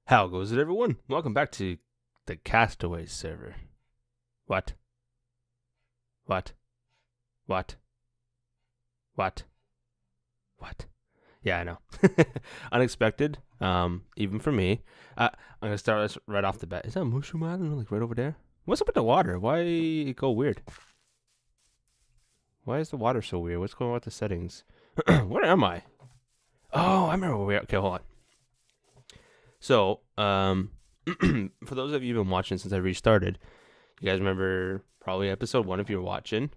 How goes it, everyone? Welcome back to the Castaways server. What? What? What? What? What? Yeah, I know. Unexpected, even for me. I'm going to start this right off the bat. Is that Mushroom Island, like right over there? What's up with the water? Why it go weird? Why is the water so weird? What's going on with the settings? Where am I? Oh, I remember where we are. Okay, hold on. So, for those of you who've been watching since I restarted, you guys remember probably episode 1 if you're watching.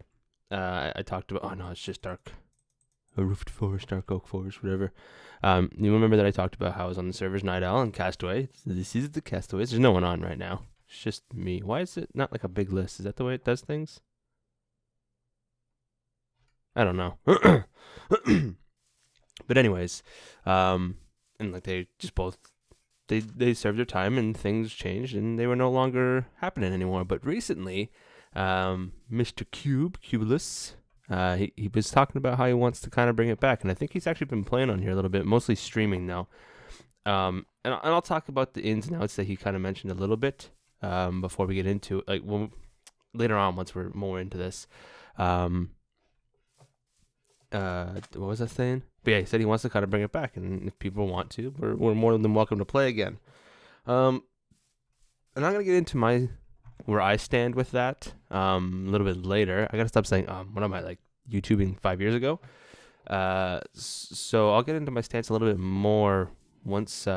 I talked about, oh no, it's just dark. A roofed forest, dark oak forest, whatever. You remember that I talked about how I was on the servers Night Owl and Castaway. This is the Castaways. There's no one on right now. It's just me. Why is it not like a big list? Is that the way it does things? I don't know. But anyways, and like they just both, they served their time and things changed and they were no longer happening anymore. But recently, Mr. Cubulus, he was talking about how he wants to kind of bring it back, and I think he's actually been playing on here a little bit, mostly streaming now. And I'll talk about the ins and outs that he kind of mentioned a little bit before we get into it, like later on once we're more into this. What was I saying? But yeah, he said he wants to kind of bring it back, and if people want to, we're more than welcome to play again. And I'm gonna get into where I stand with that a little bit later. I gotta stop saying what am I, like YouTubing 5 years ago? So I'll get into my stance a little bit more once we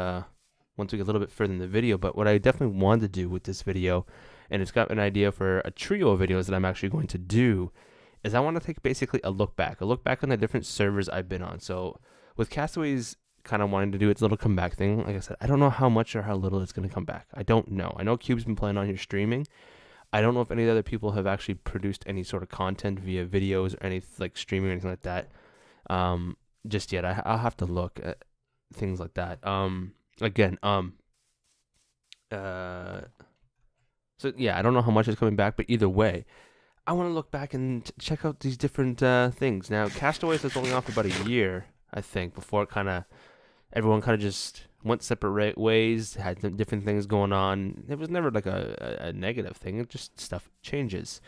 get a little bit further in the video. But what I definitely wanted to do with this video, and it's got an idea for a trio of videos that I'm actually going to do, is I want to take basically a look back on the different servers I've been on. So with Castaways kind of wanting to do its little comeback thing, like I said, I don't know how much or how little it's going to come back. I don't know. I know Cube's been playing on here streaming. I don't know if any of the other people have actually produced any sort of content via videos or any like streaming or anything like that just yet. I'll have to look at things like that. So yeah, I don't know how much is coming back, but either way, I want to look back and check out these different things. Now, Castaways was only on for about a year, I think, before everyone kind of just went separate ways, had different things going on. It was never like a negative thing. It just stuff changes.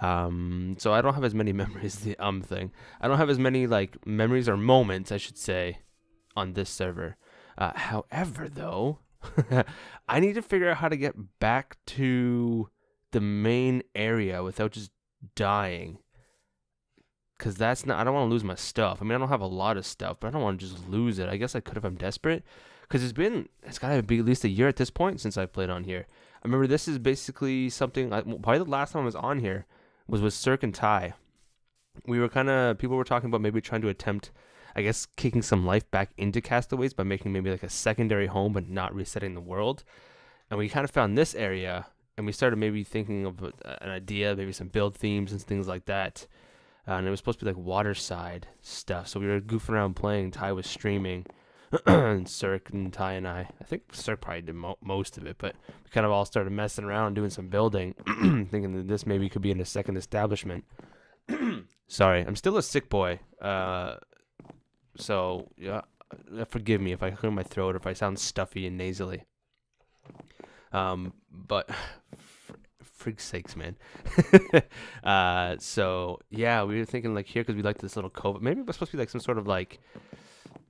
So I don't have as many memories, the thing. I don't have as many like memories or moments, I should say, on this server. However, though, I need to figure out how to get back to the main area without just dying, because I don't want to lose my stuff. I mean, I don't have a lot of stuff, but I don't want to just lose it. I guess I could if I'm desperate, because it's got to be at least a year at this point since I played on here. I remember this is basically something, probably the last time I was on here was with Cirque and Ty. People were talking about maybe trying to attempt, I guess, kicking some life back into Castaways by making maybe like a secondary home but not resetting the world. And we kind of found this area, and we started maybe thinking of an idea, maybe some build themes and things like that. And it was supposed to be like waterside stuff. So we were goofing around playing. Ty was streaming, and Cirque and Ty and I think Cirque probably did most of it, but we kind of all started messing around, doing some building, thinking that this maybe could be in a second establishment. Sorry, I'm still a sick boy. So yeah, forgive me if I clear my throat or if I sound stuffy and nasally. But frig sakes, man. So yeah, we were thinking like here, because we like this little cove. Maybe it was supposed to be like some sort of like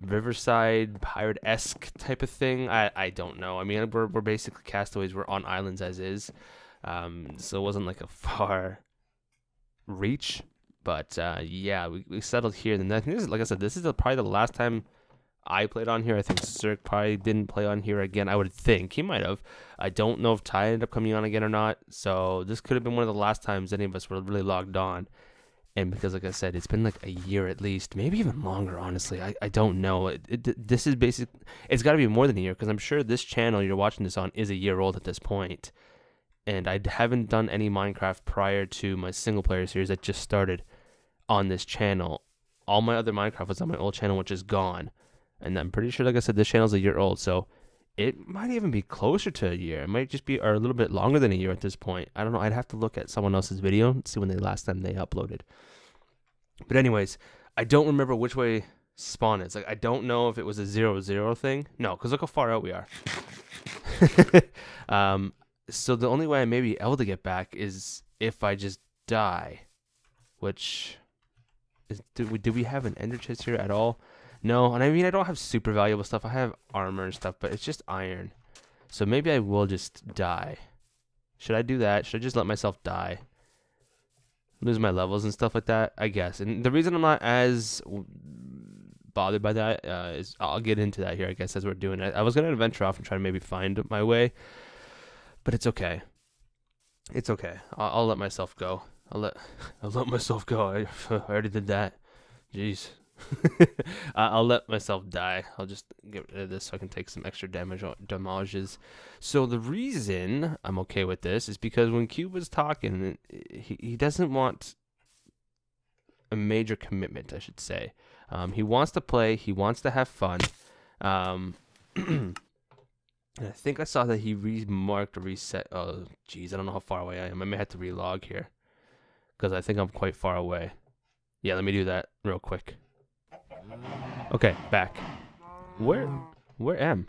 riverside pirate-esque type of thing. I don't know. I mean, we're basically Castaways. We're on islands as is. So it wasn't like a far reach. But yeah, we settled here. And I think this is, like I said, this is probably the last time I played on here. I think Cirque probably didn't play on here again. I would think he might have. I don't know if Ty ended up coming on again or not. So this could have been one of the last times any of us were really logged on. And because, like I said, it's been like a year at least, maybe even longer, honestly. I don't know. This is basic. It's got to be more than a year, because I'm sure this channel you're watching this on is a year old at this point. And I haven't done any Minecraft prior to my single player series that just started on this channel. All my other Minecraft was on my old channel, which is gone. And I'm pretty sure, like I said, this channel's a year old, so it might even be closer to a year. It might just be a little bit longer than a year at this point. I don't know. I'd have to look at someone else's video and see when last time they uploaded. But anyways, I don't remember which way spawn is. Like, I don't know if it was a 0-0 thing. No, because look how far out we are. So the only way I may be able to get back is if I just die, which is, do we have an ender chest here at all? No, and I mean, I don't have super valuable stuff. I have armor and stuff, but it's just iron. So maybe I will just die. Should I do that? Should I just let myself die? Lose my levels and stuff like that, I guess. And the reason I'm not as bothered by that is I'll get into that here, I guess, as we're doing it. I was going to venture off and try to maybe find my way, but it's okay. It's okay. I'll let myself go. I'll let myself go. I already did that. Jeez. I'll let myself die. I'll just get rid of this so I can take some extra damages. So the reason I'm okay with this is because when Cube was talking, he doesn't want a major commitment, I should say. He wants to play. He wants to have fun. And I think I saw that he remarked or reset. Oh, geez, I don't know how far away I am. I may have to relog here because I think I'm quite far away. Yeah, let me do that real quick. Okay, back. Where am?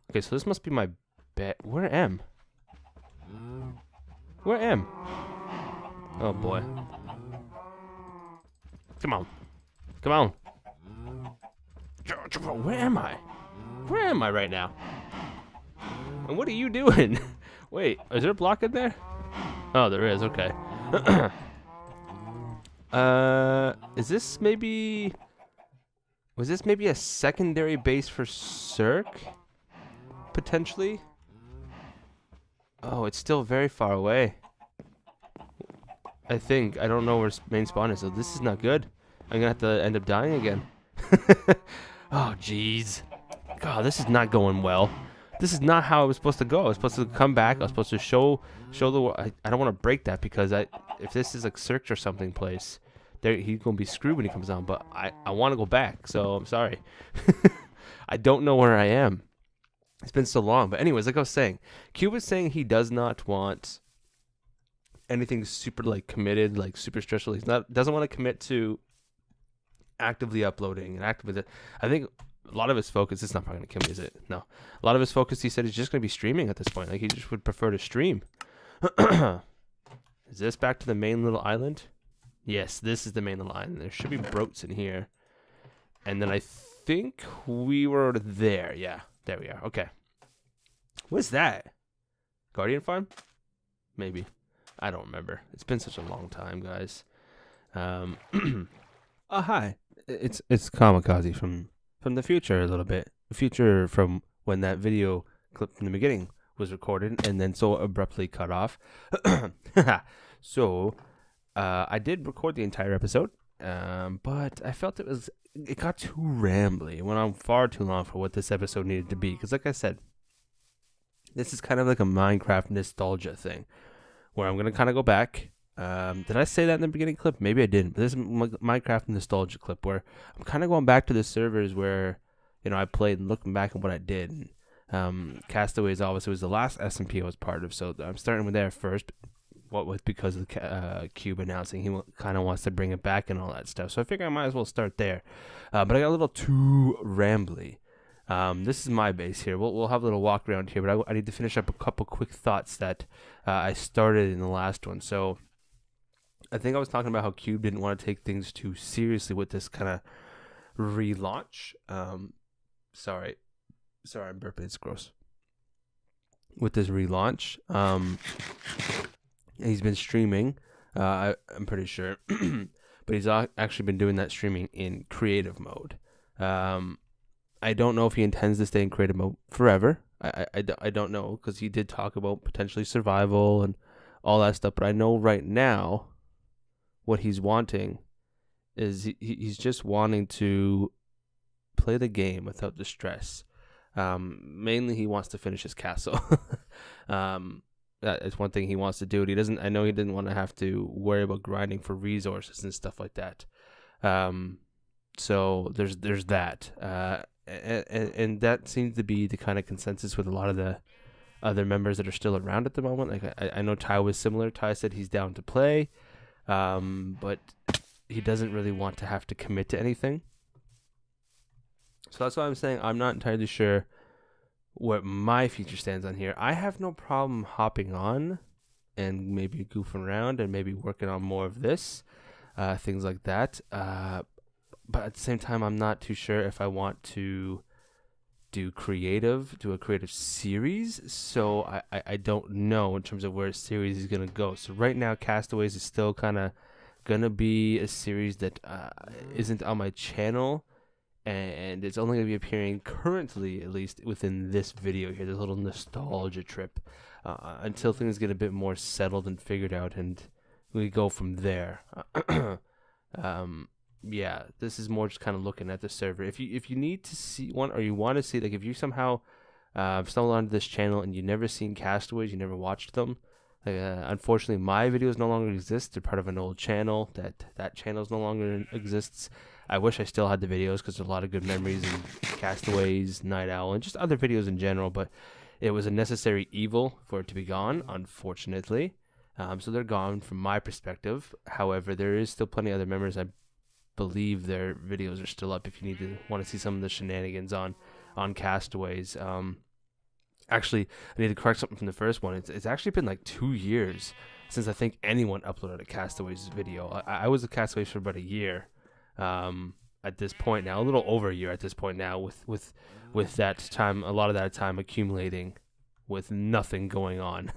Okay, so this must be my bed. Where am? Where am? Oh boy. Come on. Come on. Where am I? Where am I right now? And what are you doing? Wait, is there a block in there? Oh, there is. Okay. Is this maybe... Was this maybe a secondary base for Cirque? Potentially? Oh, it's still very far away. I think. I don't know where main spawn is, so this is not good. I'm gonna have to end up dying again. Oh, jeez. God, this is not going well. This is not how it was supposed to go. I was supposed to come back. I was supposed to show the world. I don't want to break that because if this is a Cirque or something place, he's gonna be screwed when he comes down. But I want to go back, so I'm sorry. I don't know where I am. It's been so long. But anyways, like I was saying, Q was saying he does not want anything super like committed, like super stressful. Doesn't want to commit to actively uploading and actively. I think a lot of his focus. It's not probably gonna kill me, is it? No. A lot of his focus, he said, is just gonna be streaming at this point. Like he just would prefer to stream. Is this back to the main little island? Yes, this is the main little island. There should be broats in here. And then I think we were there. Yeah, there we are. Okay. What's that? Guardian Farm? Maybe. I don't remember. It's been such a long time, guys. Oh, hi. It's Kamikaze from the future a little bit. The future from when that video clip from the beginning was recorded and then so abruptly cut off. So... I did record the entire episode, but I felt it got too rambly. It went on far too long for what this episode needed to be. Because like I said, this is kind of like a Minecraft nostalgia thing, where I'm going to kind of go back. Did I say that in the beginning clip? Maybe I didn't. But this is a Minecraft nostalgia clip where I'm kind of going back to the servers where, I played and looking back at what I did. And, Castaways obviously was the last SMP I was part of, so I'm starting with there first. What was because of Cube announcing he kind of wants to bring it back and all that stuff. So I figure I might as well start there. But I got a little too rambly. This is my base here. We'll have a little walk around here, but I need to finish up a couple quick thoughts that I started in the last one. So I think I was talking about how Cube didn't want to take things too seriously with this kind of relaunch. Sorry, I'm burping. It's gross. With this relaunch. He's been streaming, I'm pretty sure, but he's actually been doing that streaming in creative mode. I don't know if he intends to stay in creative mode forever. I don't know, because he did talk about potentially survival and all that stuff, but I know right now what he's wanting is he's just wanting to play the game without the stress. Mainly he wants to finish his castle. That is one thing he wants to do. I know he didn't want to have to worry about grinding for resources and stuff like that. So there's that. And that seems to be the kind of consensus with a lot of the other members that are still around at the moment. Like I know Ty was similar. Ty said he's down to play, but he doesn't really want to have to commit to anything. So that's why I'm saying I'm not entirely sure where my future stands on here. I have no problem hopping on and maybe goofing around and maybe working on more of this, things like that. But at the same time, I'm not too sure if I want to do a creative series. So I don't know in terms of where a series is going to go. So right now, Castaways is still kind of going to be a series that isn't on my channel. And it's only going to be appearing currently, at least within this video here, this little nostalgia trip, until things get a bit more settled and figured out, and we go from there. Yeah, this is more just kind of looking at the server. If you need to see one, or you want to see, like, if you somehow stumbled onto this channel and you never seen Castaways, you never watched them, unfortunately my videos no longer exist. They're part of an old channel. That channel no longer exists. I wish I still had the videos, because there's a lot of good memories in Castaways, Night Owl, and just other videos in general, but it was a necessary evil for it to be gone, unfortunately. So they're gone from my perspective. However, there is still plenty of other members. I believe their videos are still up if you want to see some of the shenanigans on Castaways. Actually, I need to correct something from the first one. It's actually been like 2 years since I think anyone uploaded a Castaways video. I was a Castaways for about a year. At this point now, a little over a year at this point now, with that time, a lot of that time accumulating with nothing going on,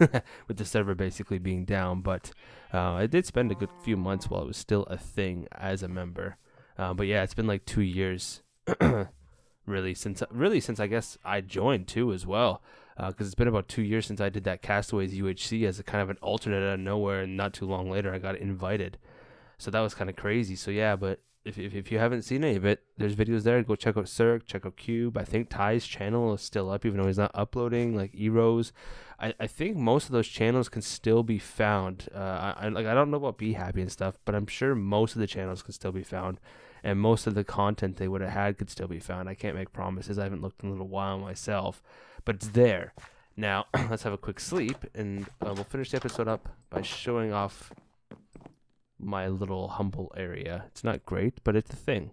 with the server basically being down. But I did spend a good few months while it was still a thing as a member. But yeah, it's been like 2 years, really since I guess I joined too as well, because it's been about 2 years since I did that Castaways UHC as a kind of an alternate out of nowhere, and not too long later I got invited. So that was kind of crazy. So yeah, but if you haven't seen any of it, there's videos there. Go check out Cirque, check out Cube. I think Ty's channel is still up, even though he's not uploading, like Eros. I think most of those channels can still be found. I don't know about Be Happy and stuff, but I'm sure most of the channels can still be found, and most of the content they would have had could still be found. I can't make promises. I haven't looked in a little while myself, but it's there. Now, let's have a quick sleep, and we'll finish the episode up by showing off my little humble area. It's not great, but it's a thing.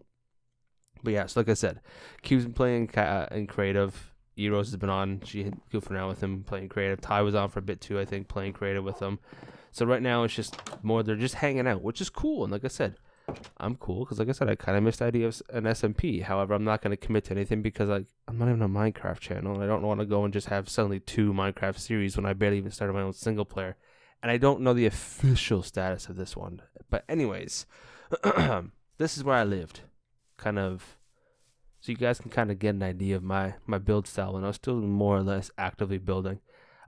But yeah, so like I said, Cube's been playing in creative. Eros has been on. She had goofing around with him playing creative. Ty was on for a bit too, I think, playing creative with him. So right now it's just more, they're just hanging out, which is cool. And like I said, I'm cool, because like I said, I kind of missed the idea of an SMP. However, I'm not going to commit to anything, because I'm not even a Minecraft channel, and I don't want to go and just have suddenly 2 Minecraft series when I barely even started my own single player. And I don't know the official status of this one. But anyways, this is where I lived. Kind of, so you guys can kind of get an idea of my build style when I was still more or less actively building.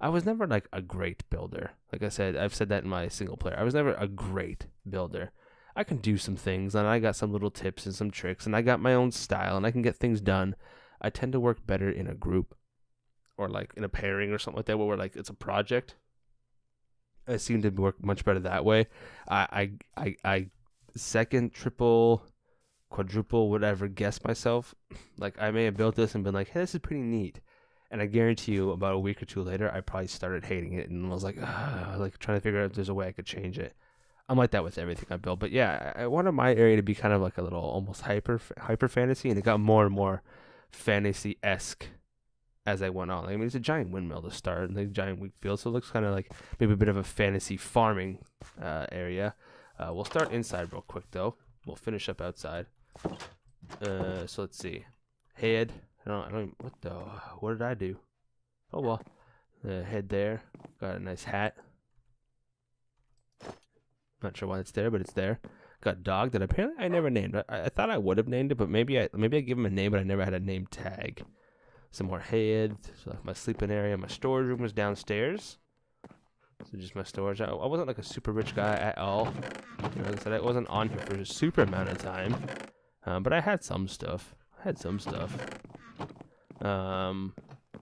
I was never like a great builder. Like I said, I've said that in my single player. I was never a great builder. I can do some things, and I got some little tips and some tricks, and I got my own style, and I can get things done. I tend to work better in a group, or like in a pairing or something like that, where we're like, it's a project. I seem to work much better that way. I second, triple, quadruple, whatever, guess myself. Like, I may have built this and been like, hey, this is pretty neat. And I guarantee you, about a week or 2 later, I probably started hating it, and was like trying to figure out if there's a way I could change it. I'm like that with everything I build. But yeah, I wanted my area to be kind of like a little almost hyper fantasy, and it got more and more fantasy-esque as I went on. I mean, it's a giant windmill to start, and a giant wheat field, so it looks kind of like maybe a bit of a fantasy farming area. We'll start inside real quick, though. We'll finish up outside. So let's see. Head. What did I do? Oh, well. Head there. Got a nice hat. Not sure why it's there, but it's there. Got a dog that apparently I never named. I thought I would have named it, but maybe I give him a name, but I never had a name tag. Some more head. So like my sleeping area. My storage room was downstairs. So just my storage. I wasn't like a super rich guy at all. You know, like I said, I wasn't on here for a super amount of time. But I had some stuff.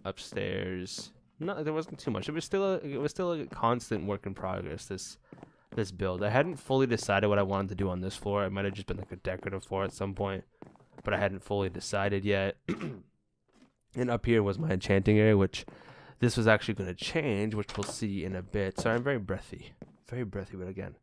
Upstairs. No, there wasn't too much. It was still a constant work in progress. This build. I hadn't fully decided what I wanted to do on this floor. It might have just been like a decorative floor at some point, but I hadn't fully decided yet. And up here was my enchanting area, which this was actually going to change, which we'll see in a bit. So I'm very breathy, but again,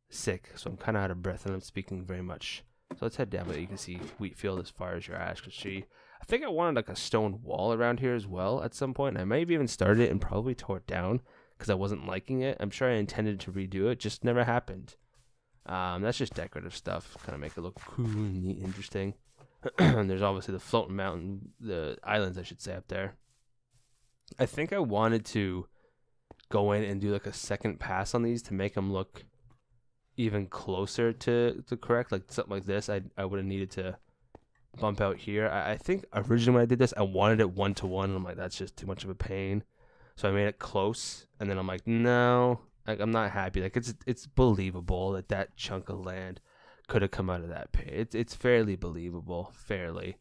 sick. So I'm kind of out of breath, and I'm speaking very much. So let's head down, but you can see wheat field as far as your ash can see. I think I wanted like a stone wall around here as well at some point. I may have even started it and probably tore it down because I wasn't liking it. I'm sure I intended to redo it, just never happened. That's just decorative stuff, kind of make it look cool and neat, interesting. And there's obviously the floating mountain, the islands, I should say, up there. I think I wanted to go in and do like a second pass on these to make them look even closer to correct. Like something like this, I would have needed to bump out here. I think originally when I did this, I wanted it 1-to-1. And I'm like, that's just too much of a pain. So I made it close, and then I'm like, no, like, I'm not happy. Like it's believable that chunk of land could have come out of that pit. It's fairly believable, fairly.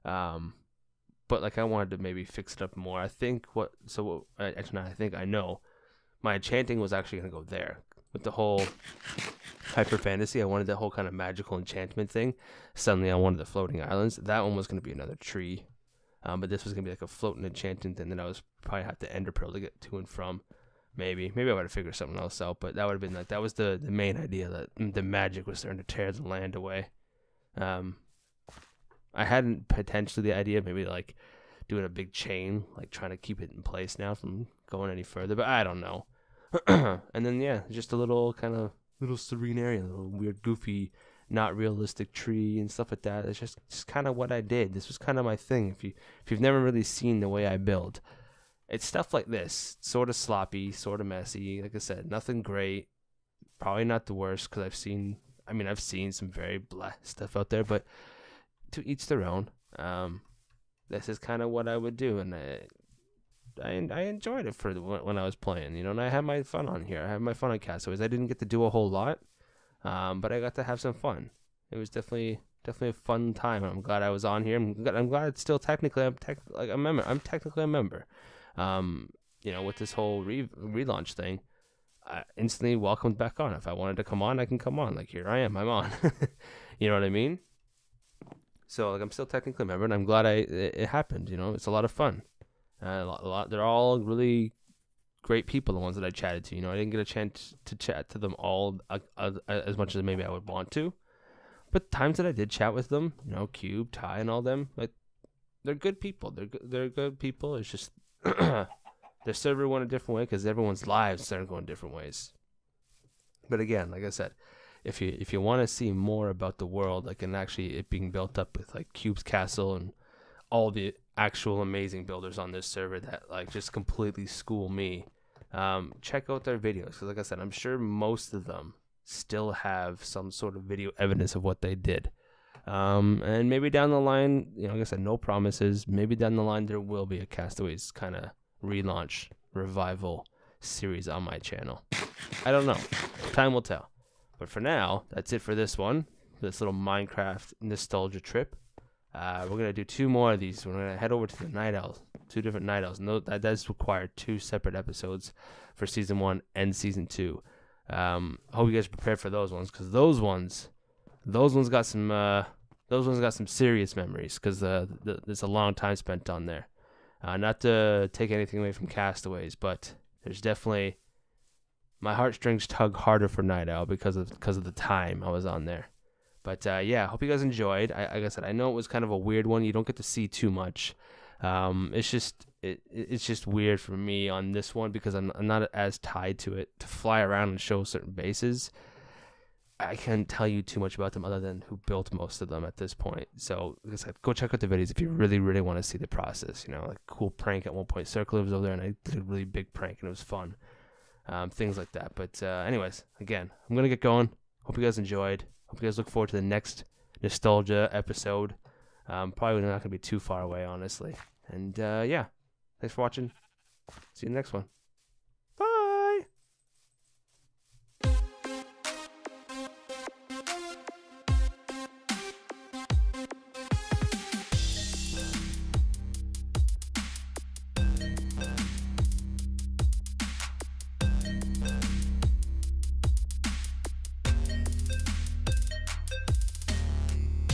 But like I wanted to maybe fix it up more. I know my enchanting was actually gonna go there with the whole hyper fantasy. I wanted that whole kind of magical enchantment thing. Suddenly I wanted the floating islands. That one was gonna be another tree. But this was gonna be like a floating enchanting thing that I was probably have to ender pearl to get to and from. Maybe I would have figured something else out, but that would have been like, that was the main idea, that the magic was starting to tear the land away. I hadn't potentially the idea of maybe like doing a big chain, like trying to keep it in place now from going any further, but I don't know. And then yeah, just a little serene area, a little weird, goofy, not realistic tree and stuff like that. It's just kind of what I did. This was kind of my thing. If you've never really seen the way I build, it's stuff like this, sort of sloppy, sort of messy. Like I said, nothing great. Probably not the worst, because I've seen some very blah stuff out there, but to each their own. This is kind of what I would do, and I enjoyed it for when I was playing, and I had my fun on here. I had my fun on Castaways. I didn't get to do a whole lot, but I got to have some fun. It was definitely a fun time. I'm glad I was on here. I'm glad it's still technically I'm technically a member. With this whole relaunch thing, I instantly welcomed back on. If I wanted to come on, I can come on. Like, here I am, I'm on. You know what I mean? So like, I'm still technically a member, and I'm glad it happened. It's a lot of fun. A lot. They're all really great people, the ones that I chatted to. I didn't get a chance to chat to them all as much as maybe I would want to. But times that I did chat with them, Cube, Ty, and all them, like, they're good people. They're good people. It's just their server went a different way because everyone's lives started going different ways. But again, like I said, if you want to see more about the world, like, and actually it being built up with like Cube's castle and all the actual amazing builders on this server that like just completely school me, check out their videos, because like I said, I'm sure most of them still have some sort of video evidence of what they did. And maybe down the line, like I said, no promises. Maybe down the line there will be a Castaways kind of relaunch, revival series on my channel. I don't know. Time will tell. But for now, that's it for this one. This little Minecraft nostalgia trip. We're going to do 2 more of these. We're going to head over to the Night Owls. 2 different Night Owls. And that does require 2 separate episodes for Season 1 and Season 2. I hope you guys are prepared for those ones, because those ones got some serious memories, because there's a long time spent on there. Not to take anything away from Castaways, but there's definitely, my heartstrings tug harder for Night Owl because of the time I was on there. But yeah, hope you guys enjoyed. Like I said, I know it was kind of a weird one. You don't get to see too much. It's just weird for me on this one, because I'm not as tied to it to fly around and show certain bases. I can't tell you too much about them other than who built most of them at this point. So like I said, go check out the videos if you really, really want to see the process. Like, cool prank at one point. Circle was over there, and I did a really big prank, and it was fun. Things like that. But anyways, again, I'm gonna get going. Hope you guys enjoyed. Hope you guys look forward to the next nostalgia episode. Probably not gonna be too far away, honestly. And yeah, thanks for watching. See you in the next one.